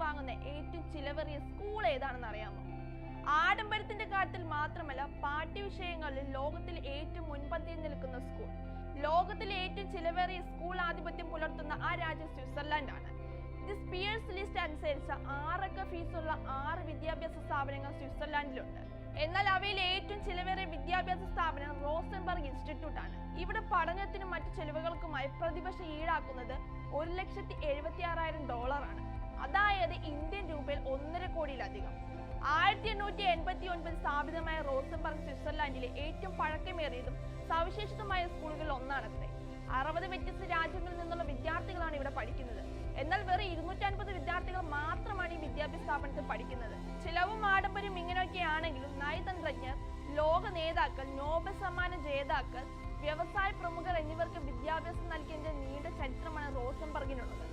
വാങ്ങുന്ന ഏറ്റവും ചിലവേറിയ സ്കൂൾ ഏതാണെന്ന് അറിയാമോ? ആഡംബരത്തിന്റെ കാര്യത്തിൽ മാത്രമല്ല, പാഠ്യവിഷയങ്ങളിൽ ലോകത്തിൽ ഏറ്റവും മുൻപന്തിയിൽ നിൽക്കുന്ന സ്കൂൾ. ലോകത്തിലെ ഏറ്റവും ചിലവേറിയ സ്കൂൾ ആധിപത്യം പുലർത്തുന്ന ആ രാജ്യം സ്വിറ്റ്സർലാൻഡ് ആണ്. ദി സ്പിയേഴ്സ് ലിസ്റ്റ് അനുസരിച്ച് 6 ഫീസുള്ള 6 വിദ്യാഭ്യാസ സ്ഥാപനങ്ങൾ സ്വിറ്റ്സർലാൻഡിലുണ്ട്. എന്നാൽ അവയിൽ ഏറ്റവും ചിലവേറിയ വിദ്യാഭ്യാസ സ്ഥാപനം റോസൻബർഗ് ഇൻസ്റ്റിറ്റ്യൂട്ട് ആണ്. ഇവിടെ പഠനത്തിനും മറ്റു ചെലവുകൾക്കുമായി പ്രതിവർഷം ഈടാക്കുന്നത് $1,76,000 ആണ്. അതായത് ഇന്ത്യൻ രൂപയിൽ 1.5 കോടിയിലധികം. 1889 സ്ഥാപിതമായ റോസൻബർഗ് സ്വിറ്റ്സർലാൻഡിലെ ഏറ്റവും പഴക്കമേറിയതും സവിശേഷതമായ സ്കൂളുകളിൽ ഒന്നാണത്രേ. 60 വ്യത്യസ്ത രാജ്യങ്ങളിൽ നിന്നുള്ള വിദ്യാർത്ഥികളാണ് ഇവിടെ പഠിക്കുന്നത്. എന്നാൽ വെറും 250 വിദ്യാർത്ഥികൾ മാത്രമാണ് ഈ വിദ്യാഭ്യാസ സ്ഥാപനത്തിൽ പഠിക്കുന്നത്. ചിലവും ആഡംബരം ഇങ്ങനെയൊക്കെയാണെങ്കിലും നയതന്ത്രജ്ഞർ, ലോക നേതാക്കൾ, നോബൽ സമ്മാന ജേതാക്കൾ, വ്യവസായ പ്രമുഖർ എന്നിവർക്ക് വിദ്യാഭ്യാസം നൽകിയതിന്റെ നീണ്ട ചരിത്രമാണ് റോസൻബർഗിനുള്ളത്.